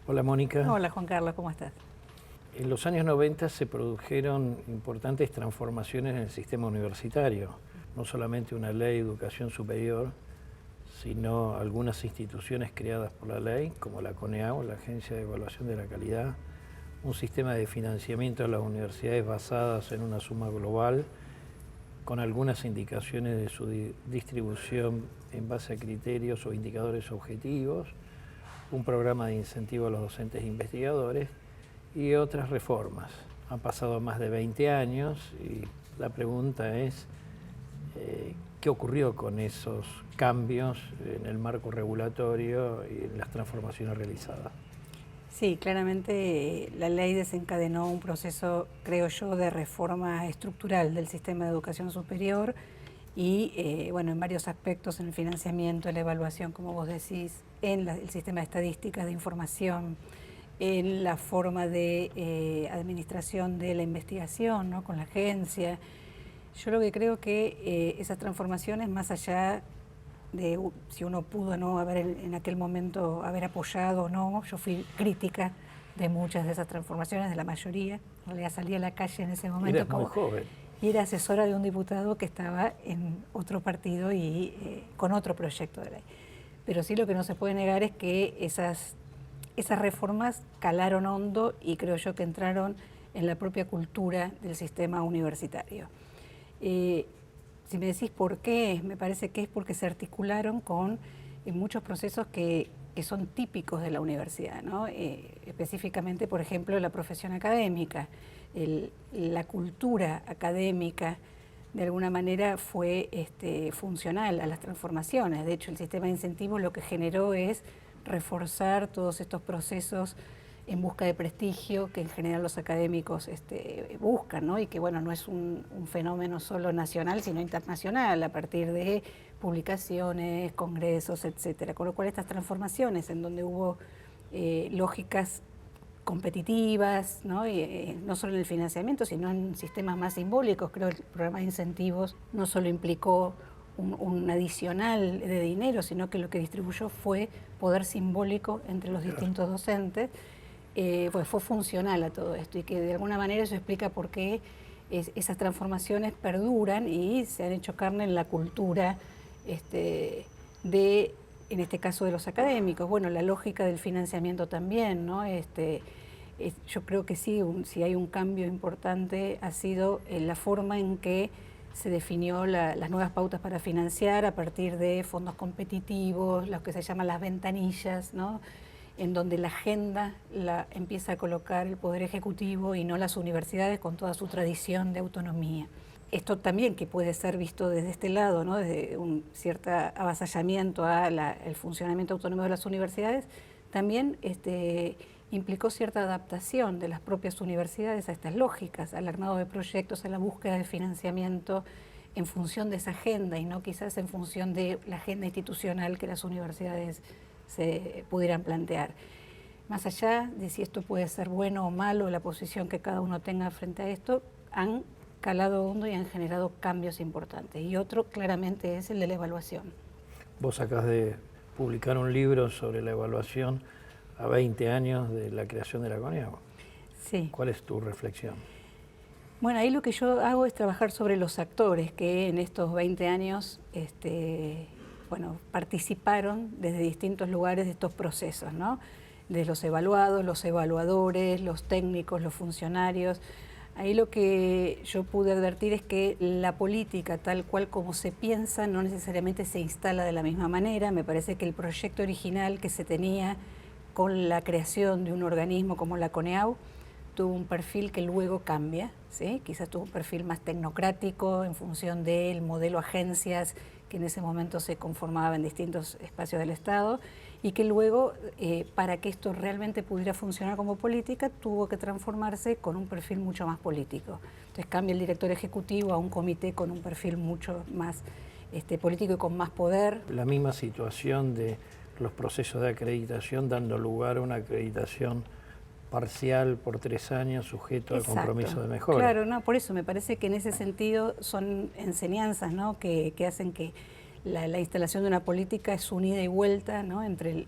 Hola Mónica. Hola Juan Carlos, ¿cómo estás? En los años 90 se produjeron importantes transformaciones en el sistema universitario. No solamente una ley de educación superior, sino algunas instituciones creadas por la ley, como la CONEAU, la Agencia de Evaluación de la Calidad, un sistema de financiamiento de las universidades basadas en una suma global, con algunas indicaciones de su distribución en base a criterios o indicadores objetivos, un programa de incentivo a los docentes e investigadores y otras reformas. Han pasado más de 20 años y la pregunta es ¿qué ocurrió con esos cambios en el marco regulatorio y en las transformaciones realizadas? Sí, claramente la ley desencadenó un proceso, creo yo, de reforma estructural del sistema de educación superior y, bueno, en varios aspectos, en el financiamiento, en la evaluación, como vos decís, en el sistema de estadísticas, de información, en la forma de administración de la investigación, ¿no?, con la agencia. Yo lo que creo que esas transformaciones, más allá de si uno pudo o no haber en aquel momento haber apoyado o no, yo fui crítica de muchas de esas transformaciones, de la mayoría. En realidad salí a la calle en ese momento. Eres muy joven. Y era asesora de un diputado que estaba en otro partido y con otro proyecto de ley. Pero sí, lo que no se puede negar es que esas reformas calaron hondo y creo yo que entraron en la propia cultura del sistema universitario. Si me decís por qué, me parece que es porque se articularon con muchos procesos que son típicos de la universidad, ¿no? Específicamente, por ejemplo, la profesión académica, la cultura académica, de alguna manera fue funcional a las transformaciones. De hecho, el sistema de incentivos lo que generó es reforzar todos estos procesos en busca de prestigio que en general los académicos buscan, ¿no? Y que, bueno, no es un fenómeno solo nacional, sino internacional, a partir de publicaciones, congresos, etcétera. Con lo cual estas transformaciones en donde hubo lógicas competitivas, ¿no? No solo en el financiamiento, sino en sistemas más simbólicos. Creo que el programa de incentivos no solo implicó un adicional de dinero, sino que lo que distribuyó fue poder simbólico entre los distintos docentes. Pues fue funcional a todo esto y que de alguna manera eso explica por qué esas transformaciones perduran y se han hecho carne en la cultura en este caso de los académicos. Bueno, la lógica del financiamiento también, ¿no? Yo creo que sí, si hay un cambio importante ha sido la forma en que se definió las nuevas pautas para financiar a partir de fondos competitivos, lo que se llaman las ventanillas, ¿no?, en donde la agenda la empieza a colocar el Poder Ejecutivo y no las universidades con toda su tradición de autonomía. Esto también que puede ser visto desde este lado, ¿no?, desde un cierto avasallamiento al funcionamiento autónomo de las universidades, también implicó cierta adaptación de las propias universidades a estas lógicas, al armado de proyectos, a la búsqueda de financiamiento en función de esa agenda y no quizás en función de la agenda institucional que las universidades se pudieran plantear. Más allá de si esto puede ser bueno o malo, la posición que cada uno tenga frente a esto, han calado hondo y han generado cambios importantes. Y otro claramente es el de la evaluación. Vos acabas de publicar un libro sobre la evaluación a 20 años de la creación de la CONEAU. Sí. ¿Cuál es tu reflexión? Bueno, ahí lo que yo hago es trabajar sobre los actores que en estos 20 años bueno, participaron desde distintos lugares de estos procesos, ¿no? De los evaluados, los evaluadores, los técnicos, los funcionarios. Ahí lo que yo pude advertir es que la política, tal cual como se piensa, no necesariamente se instala de la misma manera. Me parece que el proyecto original que se tenía con la creación de un organismo como la CONEAU tuvo un perfil que luego cambia, ¿sí? Quizás tuvo un perfil más tecnocrático en función del modelo agencias que en ese momento se conformaba en distintos espacios del Estado y que luego, para que esto realmente pudiera funcionar como política, tuvo que transformarse con un perfil mucho más político. Entonces cambia el director ejecutivo a un comité con un perfil mucho más político y con más poder. La misma situación de los procesos de acreditación dando lugar a una acreditación parcial por 3 años sujeto al compromiso de mejora. Claro, no, por eso me parece que en ese sentido son enseñanzas, ¿no?, que hacen que la instalación de una política es un ida y vuelta, ¿no?, entre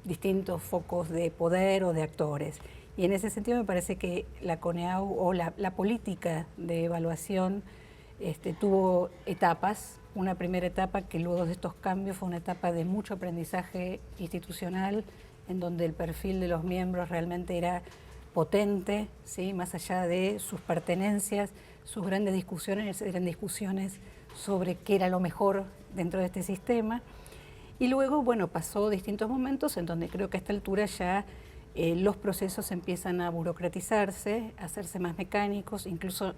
distintos focos de poder o de actores. Y en ese sentido me parece que la CONEAU o la política de evaluación tuvo etapas. Una primera etapa que luego de estos cambios fue una etapa de mucho aprendizaje institucional, en donde el perfil de los miembros realmente era potente, ¿sí? Más allá de sus pertenencias, sus grandes discusiones eran discusiones sobre qué era lo mejor dentro de este sistema. Y luego, bueno, pasó distintos momentos en donde creo que a esta altura ya los procesos empiezan a burocratizarse, a hacerse más mecánicos, incluso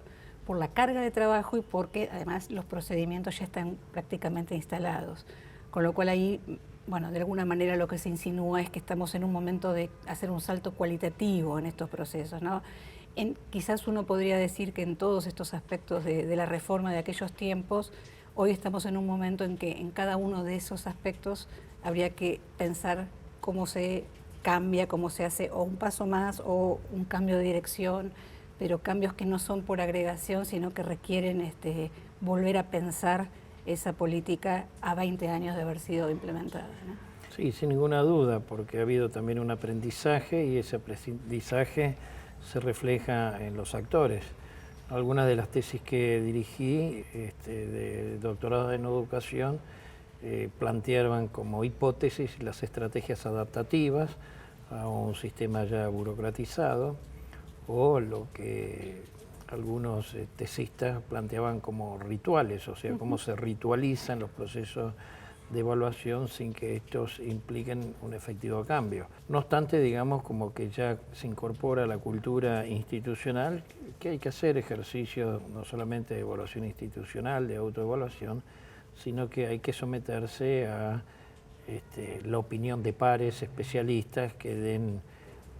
por la carga de trabajo y porque además los procedimientos ya están prácticamente instalados. Con lo cual ahí, bueno, de alguna manera lo que se insinúa es que estamos en un momento de hacer un salto cualitativo en estos procesos, ¿no? Quizás uno podría decir que en todos estos aspectos de la reforma de aquellos tiempos, hoy estamos en un momento en que en cada uno de esos aspectos habría que pensar cómo se cambia, cómo se hace o un paso más o un cambio de dirección, pero cambios que no son por agregación, sino que requieren volver a pensar esa política a 20 años de haber sido implementada, ¿no? Sí, sin ninguna duda, porque ha habido también un aprendizaje y ese aprendizaje se refleja en los actores. Algunas de las tesis que dirigí de doctorado en educación planteaban como hipótesis las estrategias adaptativas a un sistema ya burocratizado, o lo que algunos tesistas planteaban como rituales, o sea, cómo se ritualizan los procesos de evaluación sin que estos impliquen un efectivo cambio. No obstante, digamos, como que ya se incorpora la cultura institucional, que hay que hacer ejercicios no solamente de evaluación institucional, de autoevaluación, sino que hay que someterse a la opinión de pares especialistas que den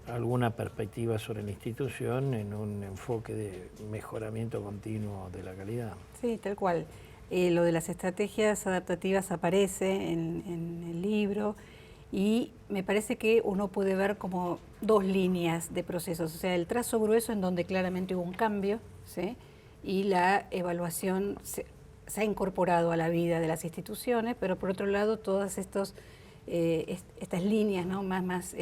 alguna perspectiva sobre la institución en un enfoque de mejoramiento continuo de la calidad. Sí, tal cual. Lo de las estrategias adaptativas aparece en el libro y me parece que uno puede ver como dos líneas de procesos, o sea, el trazo grueso en donde claramente hubo un cambio, ¿sí? Y la evaluación se ha incorporado a la vida de las instituciones, pero por otro lado todas estas líneas, ¿no? más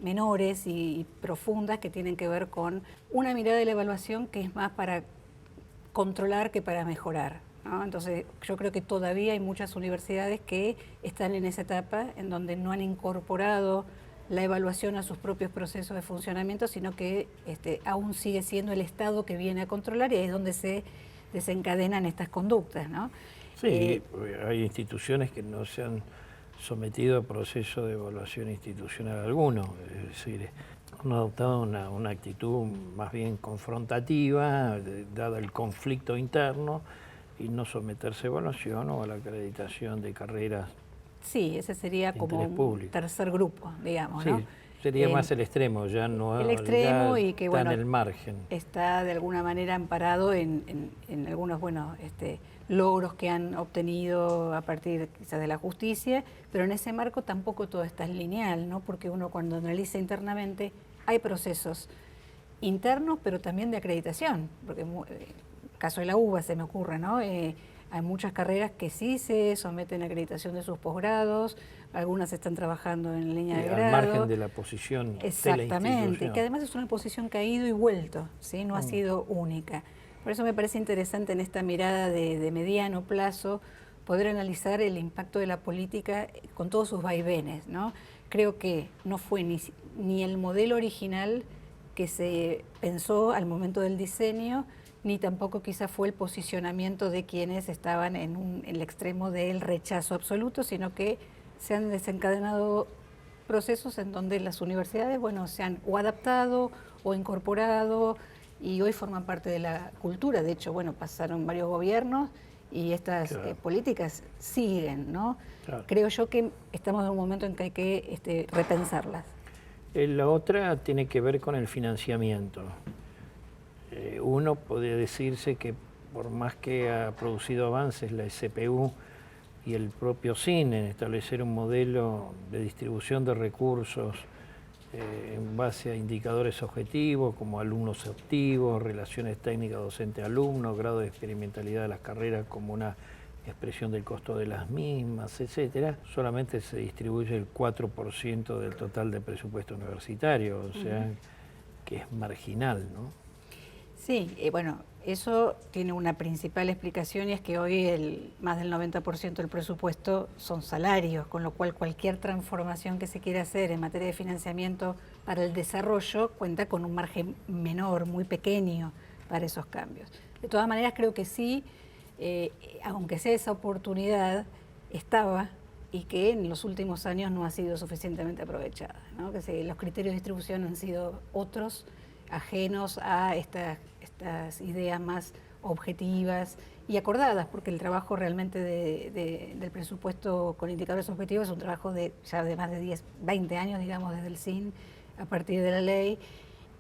menores y profundas que tienen que ver con una mirada de la evaluación que es más para controlar que para mejorar, ¿no? Entonces yo creo que todavía hay muchas universidades que están en esa etapa en donde no han incorporado la evaluación a sus propios procesos de funcionamiento, sino que aún sigue siendo el Estado que viene a controlar y ahí es donde se desencadenan estas conductas, ¿no? Sí, hay instituciones que no se han sometido a proceso de evaluación institucional alguno, es decir, han adoptado una actitud más bien confrontativa, dado el conflicto interno, y no someterse a evaluación o a la acreditación de carreras. Sí, ese sería como un tercer grupo, digamos, sí, ¿no? Sería más el extremo, ya no el extremo ya y que, está bueno, en el margen. Está de alguna manera amparado en algunos, bueno, logros que han obtenido a partir quizás de la justicia, pero en ese marco tampoco todo está lineal, ¿no? Porque uno cuando analiza internamente hay procesos internos, pero también de acreditación, porque el caso de la UBA se me ocurre, ¿no? Hay muchas carreras que sí se someten a acreditación de sus posgrados, algunas están trabajando en línea de grado. Al margen de la posición de la institución. Exactamente, que además es una posición que ha ido y vuelto, ¿sí? No ha sido única. Por eso me parece interesante en esta mirada de mediano plazo poder analizar el impacto de la política con todos sus vaivenes, ¿no? Creo que no fue ni el modelo original que se pensó al momento del diseño, ni tampoco quizá fue el posicionamiento de quienes estaban en el extremo del rechazo absoluto, sino que se han desencadenado procesos en donde las universidades, bueno, se han o adaptado o incorporado y hoy forman parte de la cultura. De hecho, bueno, pasaron varios gobiernos y estas políticas siguen, ¿no? Claro. Creo yo que estamos en un momento en que hay que repensarlas. La otra tiene que ver con el financiamiento. Uno podría decirse que por más que ha producido avances la SPU y el propio CIN en establecer un modelo de distribución de recursos en base a indicadores objetivos como alumnos activos, relaciones técnicas docente-alumno, grado de experimentalidad de las carreras como una expresión del costo de las mismas, etcétera, solamente se distribuye el 4% del total del presupuesto universitario, o sea, que es marginal, ¿no? Sí, bueno, eso tiene una principal explicación y es que hoy más del 90% del presupuesto son salarios, con lo cual cualquier transformación que se quiera hacer en materia de financiamiento para el desarrollo cuenta con un margen menor, muy pequeño para esos cambios. De todas maneras, creo que sí, aunque sea esa oportunidad, estaba y que en los últimos años no ha sido suficientemente aprovechada, ¿no? Que los criterios de distribución han sido otros, ajenos a estas ideas más objetivas y acordadas, porque el trabajo realmente del presupuesto con indicadores objetivos es un trabajo ya de más de 10, 20 años, digamos, desde el SIN, a partir de la ley,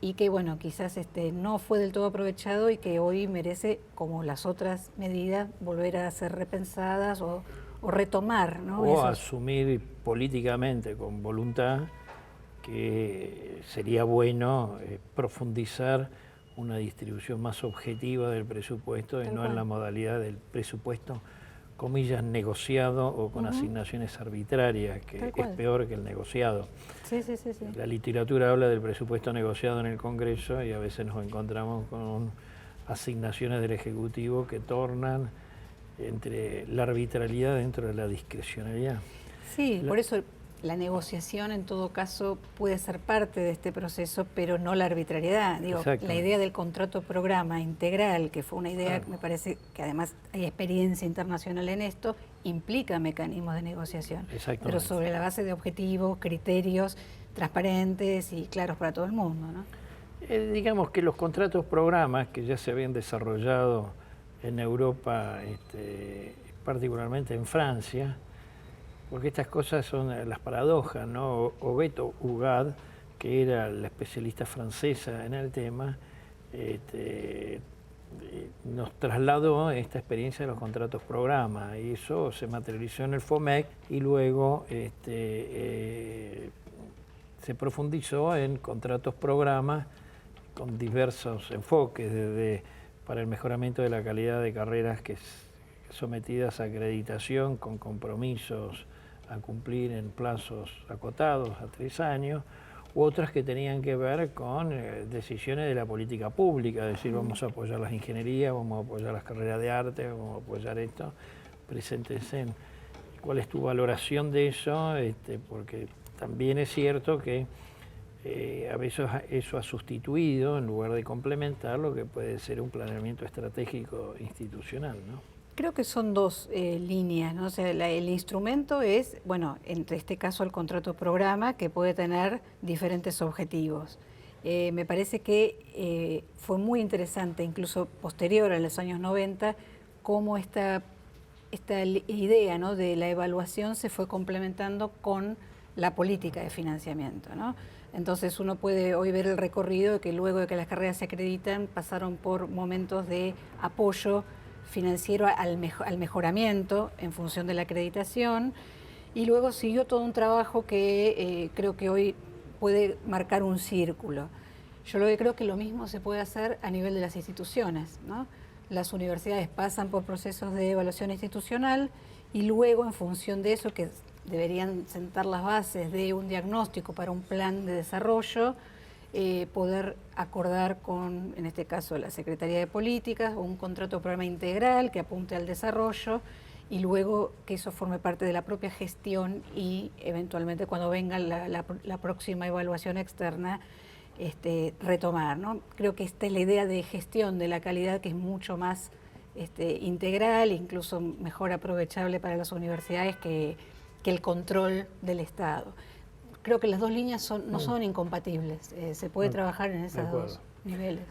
y que, bueno, quizás no fue del todo aprovechado y que hoy merece, como las otras medidas, volver a ser repensadas o retomar, ¿no? O asumir políticamente, con voluntad, que sería bueno profundizar una distribución más objetiva del presupuesto y no en la modalidad del presupuesto, comillas, negociado o con asignaciones arbitrarias, que es peor que el negociado. Sí. La literatura habla del presupuesto negociado en el Congreso y a veces nos encontramos con asignaciones del Ejecutivo que tornan entre la arbitrariedad dentro de la discrecionalidad. Sí, por eso la negociación en todo caso puede ser parte de este proceso, pero no la arbitrariedad. Digo, la idea del contrato programa integral, que fue una idea que me parece que además hay experiencia internacional en esto, implica mecanismos de negociación, pero sobre la base de objetivos, criterios transparentes y claros para todo el mundo, ¿no? Digamos que los contratos programas que ya se habían desarrollado en Europa, particularmente en Francia, porque estas cosas son las paradojas, ¿no? Obeto Ugad, que era la especialista francesa en el tema, nos trasladó esta experiencia de los contratos programa, y eso se materializó en el FOMEC y luego se profundizó en contratos programa con diversos enfoques, desde para el mejoramiento de la calidad de carreras sometidas a acreditación con compromisos a cumplir en plazos acotados a 3 años, u otras que tenían que ver con decisiones de la política pública, es decir, vamos a apoyar las ingenierías, vamos a apoyar las carreras de arte, vamos a apoyar esto, preséntense. ¿Cuál es tu valoración de eso? Porque también es cierto que a veces eso ha sustituido, en lugar de complementar, lo que puede ser un planeamiento estratégico institucional, ¿no? Creo que son dos líneas, ¿no? O sea, el instrumento es, bueno, entre este caso el contrato programa, que puede tener diferentes objetivos. Me parece que fue muy interesante, incluso posterior a los años 90, cómo esta idea, ¿no?, de la evaluación se fue complementando con la política de financiamiento, ¿no? Entonces uno puede hoy ver el recorrido de que luego de que las carreras se acreditan pasaron por momentos de apoyo financiero al mejoramiento en función de la acreditación, y luego siguió todo un trabajo que creo que hoy puede marcar un círculo. Yo creo que lo mismo se puede hacer a nivel de las instituciones, ¿no? Las universidades pasan por procesos de evaluación institucional y luego, en función de eso, que deberían sentar las bases de un diagnóstico para un plan de desarrollo, poder acordar con, en este caso, la Secretaría de Políticas, un contrato programa integral que apunte al desarrollo, y luego que eso forme parte de la propia gestión y eventualmente cuando venga la próxima evaluación externa, retomar, ¿no? Creo que esta es la idea de gestión de la calidad, que es mucho más integral, incluso mejor aprovechable para las universidades que el control del Estado. Creo que las dos líneas no son incompatibles, se puede trabajar en esos dos niveles.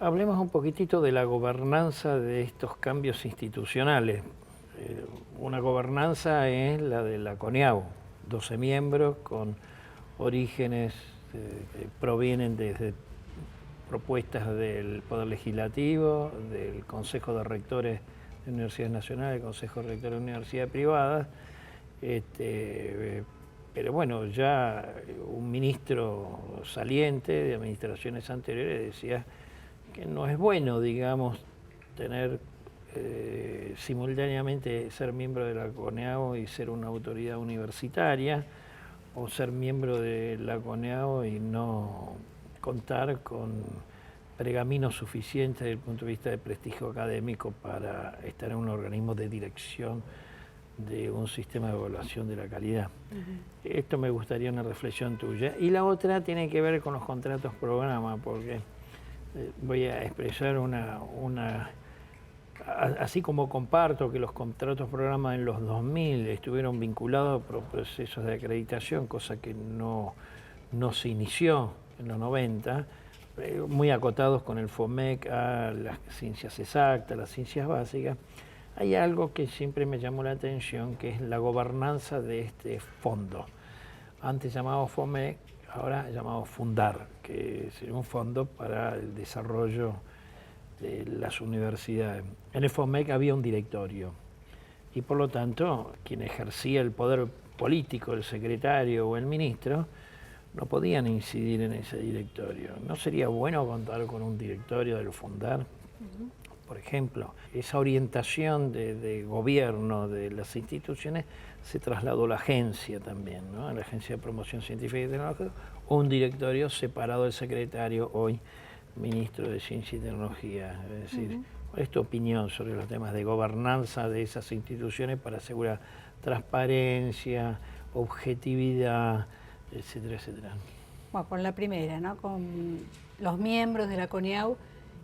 Hablemos un poquitito de la gobernanza de estos cambios institucionales. Una gobernanza es la de la CONEAU, 12 miembros con orígenes que provienen desde propuestas del Poder Legislativo, del Consejo de Rectores de Universidades Nacionales, del Consejo de Rectores de Universidades Privadas. Pero bueno, ya un ministro saliente de administraciones anteriores decía que no es bueno, digamos, tener simultáneamente ser miembro de la CONEAO y ser una autoridad universitaria, o ser miembro de la CONEAO y no contar con pergaminos suficientes desde el punto de vista de prestigio académico para estar en un organismo de dirección de un sistema de evaluación de la calidad. Esto me gustaría una reflexión tuya. Y la otra tiene que ver con los contratos programa, porque voy a expresar así como comparto que los contratos programa en los 2000 estuvieron vinculados por procesos de acreditación, cosa que no se inició en los 90, muy acotados con el FOMEC a las ciencias exactas, las ciencias básicas. Hay algo que siempre me llamó la atención, que es la gobernanza de este fondo. Antes llamado FOMEC, ahora llamado Fundar, que es un fondo para el desarrollo de las universidades. En el FOMEC había un directorio y por lo tanto quien ejercía el poder político, el secretario o el ministro, no podían incidir en ese directorio. ¿No sería bueno contar con un directorio del Fundar? Por ejemplo, esa orientación de gobierno de las instituciones se trasladó a la agencia también, ¿no? A la Agencia de Promoción Científica y Tecnológica, o un directorio separado del secretario, hoy ministro de Ciencia y Tecnología. Es decir, ¿cuál es tu opinión sobre los temas de gobernanza de esas instituciones para asegurar transparencia, objetividad, etcétera, etcétera? Bueno, con la primera, ¿no? Con los miembros de la CONEAU,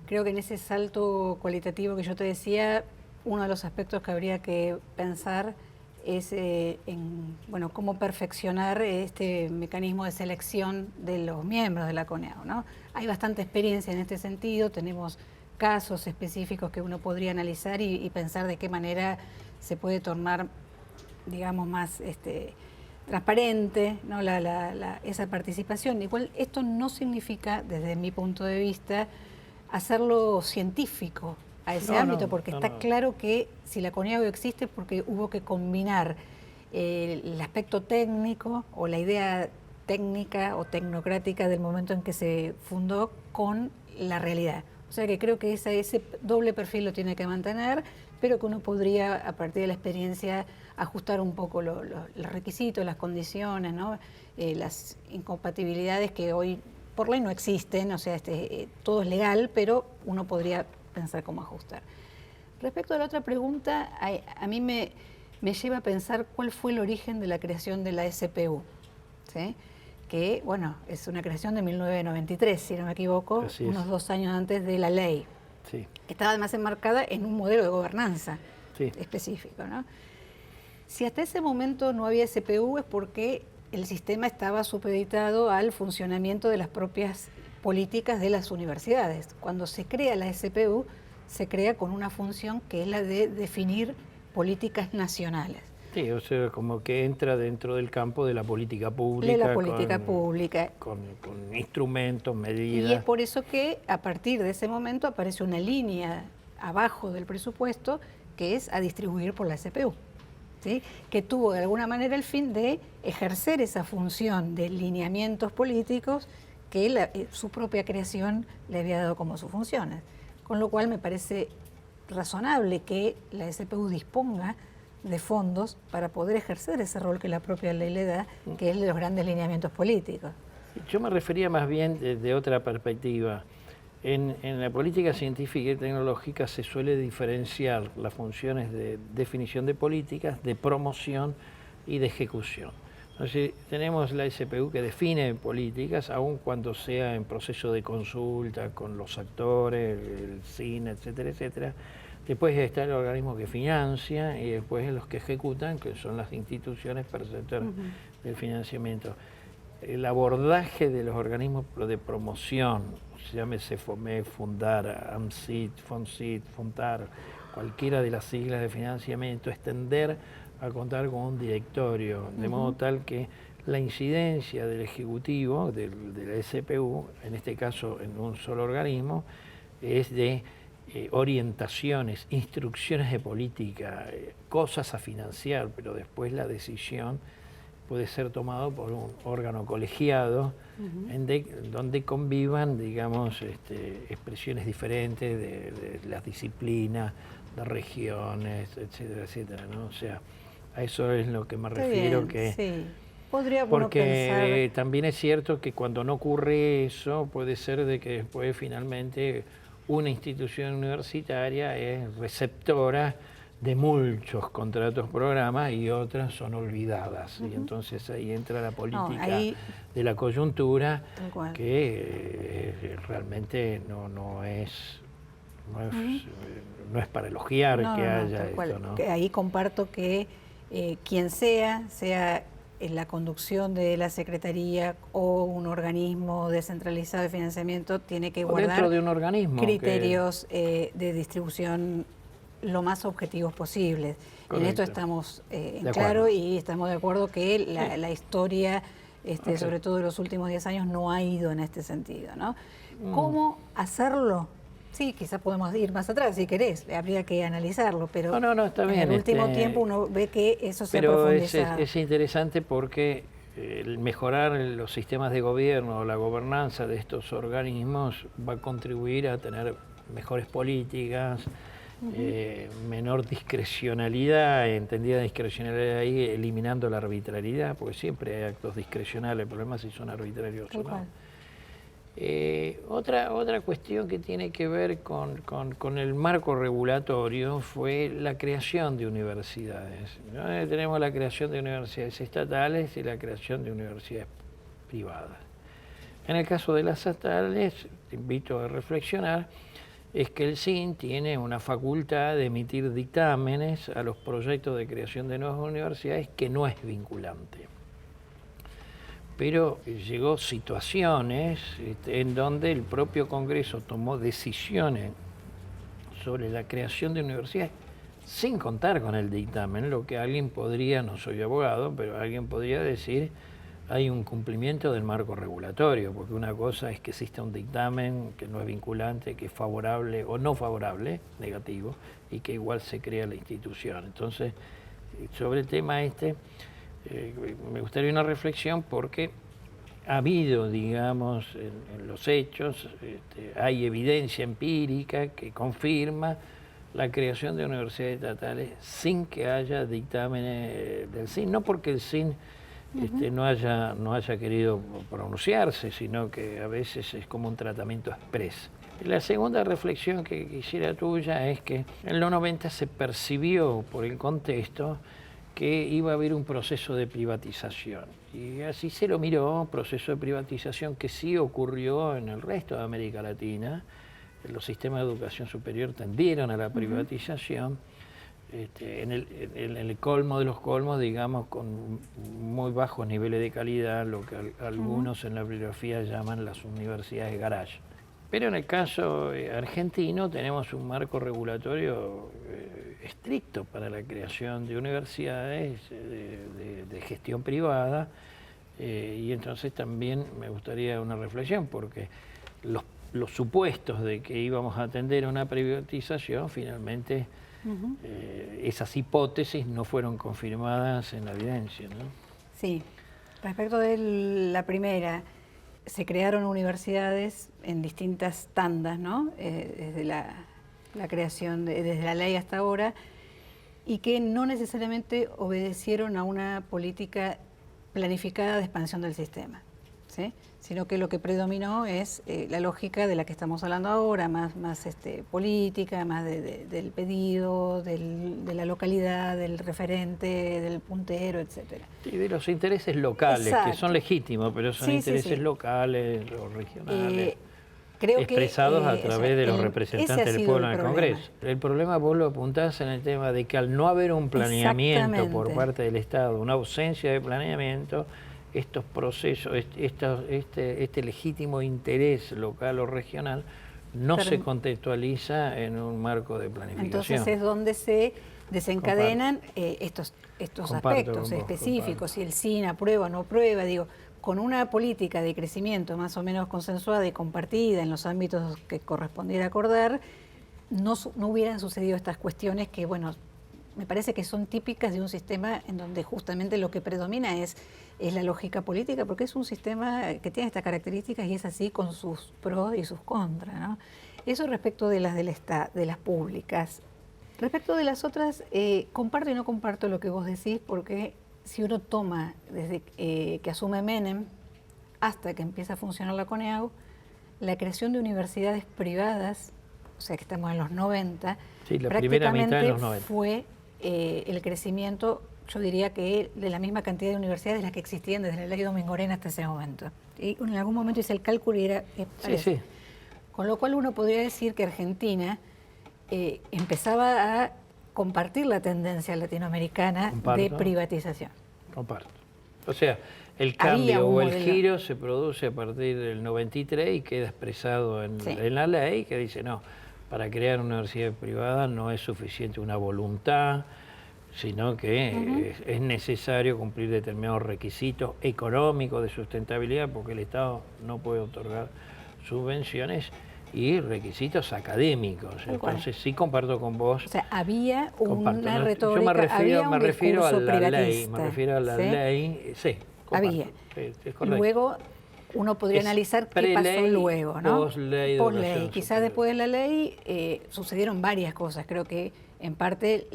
creo que en ese salto cualitativo que yo te decía, uno de los aspectos que habría que pensar es bueno, cómo perfeccionar este mecanismo de selección de los miembros de la CONEAU, ¿no? Hay bastante experiencia en este sentido, tenemos casos específicos que uno podría analizar y pensar de qué manera se puede tornar, digamos, más transparente, ¿no? esa participación. Igual esto no significa, desde mi punto de vista, hacerlo científico a ese ámbito, porque está claro que si la CONEAU existe es porque hubo que combinar el aspecto técnico o la idea técnica o tecnocrática del momento en que se fundó con la realidad. O sea que creo que ese doble perfil lo tiene que mantener, pero que uno podría, a partir de la experiencia, ajustar un poco los requisitos, las condiciones, ¿no? Las incompatibilidades que hoy por ley no existen, o sea, todo es legal, pero uno podría pensar cómo ajustar. Respecto a la otra pregunta, a mí me lleva a pensar cuál fue el origen de la creación de la SPU, ¿sí? Que, bueno, es una creación de 1993, si no me equivoco, unos 2 años antes de la ley, que estaba además enmarcada en un modelo de gobernanza específico, ¿no? Si hasta ese momento no había SPU es porque el sistema estaba supeditado al funcionamiento de las propias políticas de las universidades. Cuando se crea la SPU, se crea con una función que es la de definir políticas nacionales. Sí, o sea, como que entra dentro del campo de la política pública. De la política pública. Con instrumentos, medidas. Y es por eso que a partir de ese momento aparece una línea abajo del presupuesto que es a distribuir por la SPU, ¿sí? Que tuvo de alguna manera el fin de ejercer esa función de lineamientos políticos que su propia creación le había dado como sus funciones. Con lo cual me parece razonable que la SPU disponga de fondos para poder ejercer ese rol que la propia ley le da, que es el de los grandes lineamientos políticos. Yo me refería más bien de otra perspectiva. En la política científica y tecnológica se suele diferenciar las funciones de definición de políticas, de promoción y de ejecución. Entonces, tenemos la SPU que define políticas, aun cuando sea en proceso de consulta con los actores, el cine, etcétera, etcétera. Después está el organismo que financia y después los que ejecutan, que son las instituciones perceptoras del financiamiento. El abordaje de los organismos de promoción, llámese FOMEC, Fundar, AMCIT, FONCIT, FUNTAR, cualquiera de las siglas de financiamiento, es tender a contar con un directorio, de modo tal que la incidencia del Ejecutivo, de la SPU, en este caso en un solo organismo, es de orientaciones, instrucciones de política, cosas a financiar, pero después la decisión puede ser tomado por un órgano colegiado, donde convivan, digamos, expresiones diferentes de las disciplinas, de regiones, etcétera, etcétera, ¿no? O sea, a eso es lo que me refiero. Bien, sí. Podría uno porque pensar... también es cierto que cuando no ocurre eso, puede ser de que después finalmente una institución universitaria es receptora de muchos contratos programas y otras son olvidadas. Y entonces ahí entra la política de la coyuntura, que realmente no es para elogiar que haya esto, ¿no? Ahí comparto que quien sea en la conducción de la Secretaría o un organismo descentralizado de financiamiento, tiene que guardar dentro de un organismo criterios de distribución lo más objetivos posibles. Correcto. En esto estamos en claro y estamos de acuerdo que la historia, sobre todo de los últimos 10 años, no ha ido en este sentido, ¿no? ¿Cómo hacerlo? Sí, quizás podemos ir más atrás si querés, habría que analizarlo, pero está bien, en el último tiempo uno ve que eso se ha profundizado. Pero es interesante porque el mejorar los sistemas de gobierno o la gobernanza de estos organismos va a contribuir a tener mejores políticas, menor discrecionalidad, entendida discrecionalidad ahí, eliminando la arbitrariedad, porque siempre hay actos discrecionales, el problema es si son arbitrarios o no. Otra cuestión que tiene que ver con el marco regulatorio fue la creación de universidades, ¿no? Tenemos la creación de universidades estatales y la creación de universidades privadas. En el caso de las estatales, te invito a reflexionar, es que el SIN tiene una facultad de emitir dictámenes a los proyectos de creación de nuevas universidades que no es vinculante. Pero llegó situaciones en donde el propio Congreso tomó decisiones sobre la creación de universidades sin contar con el dictamen, lo que alguien podría, no soy abogado, pero alguien podría decir hay un cumplimiento del marco regulatorio, porque una cosa es que exista un dictamen que no es vinculante, que es favorable o no favorable, negativo, y que igual se crea la institución. Entonces, sobre el tema me gustaría una reflexión porque ha habido, digamos, en los hechos, hay evidencia empírica que confirma la creación de universidades estatales sin que haya dictámenes del SIN, no porque el SIN no haya querido pronunciarse, sino que a veces es como un tratamiento express. La segunda reflexión que quisiera tuya es que en los 90 se percibió por el contexto que iba a haber un proceso de privatización. Y así se lo miró, proceso de privatización que sí ocurrió en el resto de América Latina. Los sistemas de educación superior tendieron a la privatización. En el colmo de los colmos, digamos, con muy bajos niveles de calidad, lo que algunos en la bibliografía llaman las universidades garage. Pero en el caso argentino tenemos un marco regulatorio estricto para la creación de universidades de gestión privada, y entonces también me gustaría una reflexión, porque los supuestos de que íbamos a atender a una privatización, finalmente esas hipótesis no fueron confirmadas en la evidencia, ¿no? Sí, respecto de la primera, se crearon universidades en distintas tandas, ¿no? Desde la creación, desde la ley hasta ahora, y que no necesariamente obedecieron a una política planificada de expansión del sistema, ¿sí? Sino que lo que predominó es la lógica de la que estamos hablando ahora, más política, más del pedido, de la localidad, del referente, del puntero, etcétera. Y de los intereses locales, exacto, que son legítimos, pero son intereses locales o regionales, expresados a través de los representantes del pueblo en el Congreso. El problema, vos lo apuntás en el tema de que al no haber un planeamiento por parte del Estado, una ausencia de planeamiento, estos procesos, este legítimo interés local o regional no se contextualiza en un marco de planificación. Entonces es donde se desencadenan estos aspectos específicos, si el SIN aprueba o no aprueba, digo, con una política de crecimiento más o menos consensuada y compartida en los ámbitos que correspondiera acordar, no hubieran sucedido estas cuestiones que, bueno, me parece que son típicas de un sistema en donde justamente lo que predomina es la lógica política, porque es un sistema que tiene estas características y es así con sus pros y sus contras, ¿no? Eso respecto de las del Estado, de las públicas. Respecto de las otras, comparto y no comparto lo que vos decís, porque si uno toma desde que asume Menem hasta que empieza a funcionar la CONEAU, la creación de universidades privadas, o sea que estamos en los 90, sí, la primera mitad de los 90. Fue el crecimiento, yo diría que de la misma cantidad de universidades de las que existían desde la ley Domingorena hasta ese momento. Y en algún momento hice el cálculo y era... sí, sí. Con lo cual uno podría decir que Argentina empezaba a compartir la tendencia latinoamericana de privatización. Comparto. O sea, el cambio o el giro se produce a partir del 93 y queda expresado en la ley que dice, no, para crear una universidad privada no es suficiente una voluntad, sino que es necesario cumplir determinados requisitos económicos de sustentabilidad porque el Estado no puede otorgar subvenciones y requisitos académicos. Entonces sí comparto con vos. O sea, había una retórica, yo me refiero a la ley, sí, comparto, había. Sí, es correcto. Luego uno podría analizar qué pasó luego, ¿no? Posley. Quizás después de la ley sucedieron varias cosas. Creo que en parte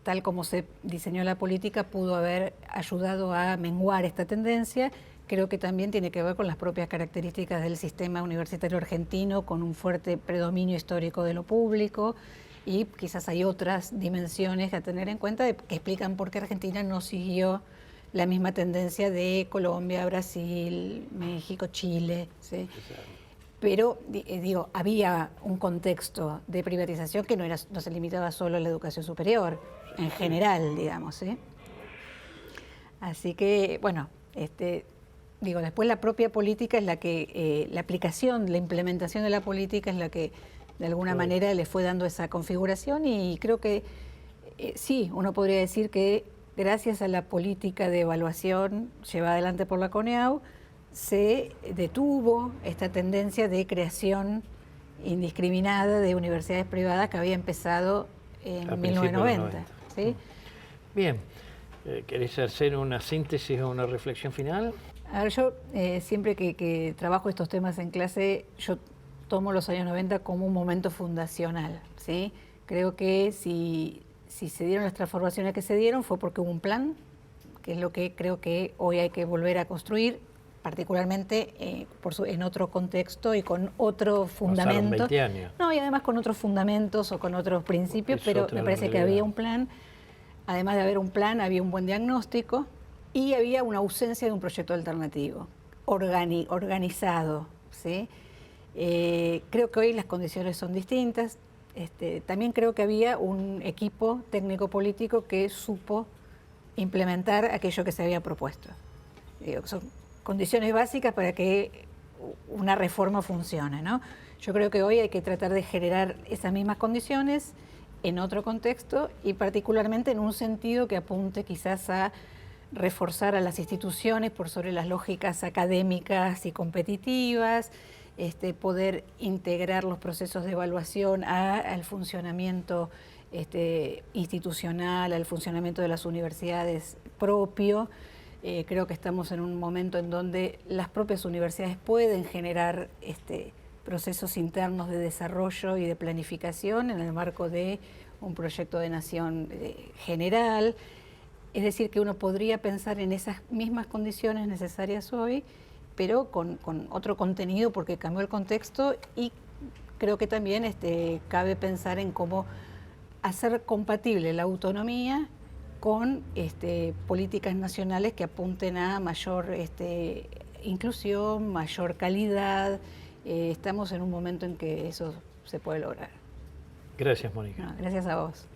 tal como se diseñó la política pudo haber ayudado a menguar esta tendencia. Creo que también tiene que ver con las propias características del sistema universitario argentino, con un fuerte predominio histórico de lo público, y quizás hay otras dimensiones a tener en cuenta que explican por qué Argentina no siguió la misma tendencia de Colombia, Brasil, México, Chile, ¿sí? Pero, digo, había un contexto de privatización que no se limitaba solo a la educación superior, en general, digamos, ¿sí? Así que, bueno, digo, después la propia política es la que, la aplicación, la implementación de la política es la que de alguna manera le fue dando esa configuración y creo que sí, uno podría decir que gracias a la política de evaluación llevada adelante por la CONEAU se detuvo esta tendencia de creación indiscriminada de universidades privadas que había empezado en 1990. ¿Sí? Bien, ¿querés hacer una síntesis o una reflexión final? A ver, yo siempre que trabajo estos temas en clase, yo tomo los años 90 como un momento fundacional, ¿sí? Creo que si se dieron las transformaciones que se dieron fue porque hubo un plan, que es lo que creo que hoy hay que volver a construir, particularmente en otro contexto y con otro fundamento. 20 años. No, y además con otros fundamentos o con otros principios, pero me parece que había un plan. Además de haber un plan, había un buen diagnóstico y había una ausencia de un proyecto alternativo, organizado, ¿sí? Creo que hoy las condiciones son distintas. También creo que había un equipo técnico-político que supo implementar aquello que se había propuesto. Son condiciones básicas para que una reforma funcione, ¿no? Yo creo que hoy hay que tratar de generar esas mismas condiciones en otro contexto y particularmente en un sentido que apunte quizás a reforzar a las instituciones por sobre las lógicas académicas y competitivas, poder integrar los procesos de evaluación al funcionamiento institucional, al funcionamiento de las universidades propio. Creo que estamos en un momento en donde las propias universidades pueden generar procesos internos de desarrollo y de planificación en el marco de un proyecto de nación general. Es decir, que uno podría pensar en esas mismas condiciones necesarias hoy, pero con otro contenido porque cambió el contexto y creo que también cabe pensar en cómo hacer compatible la autonomía con políticas nacionales que apunten a mayor inclusión, mayor calidad. Estamos en un momento en que eso se puede lograr. Gracias, Mónica. No, gracias a vos.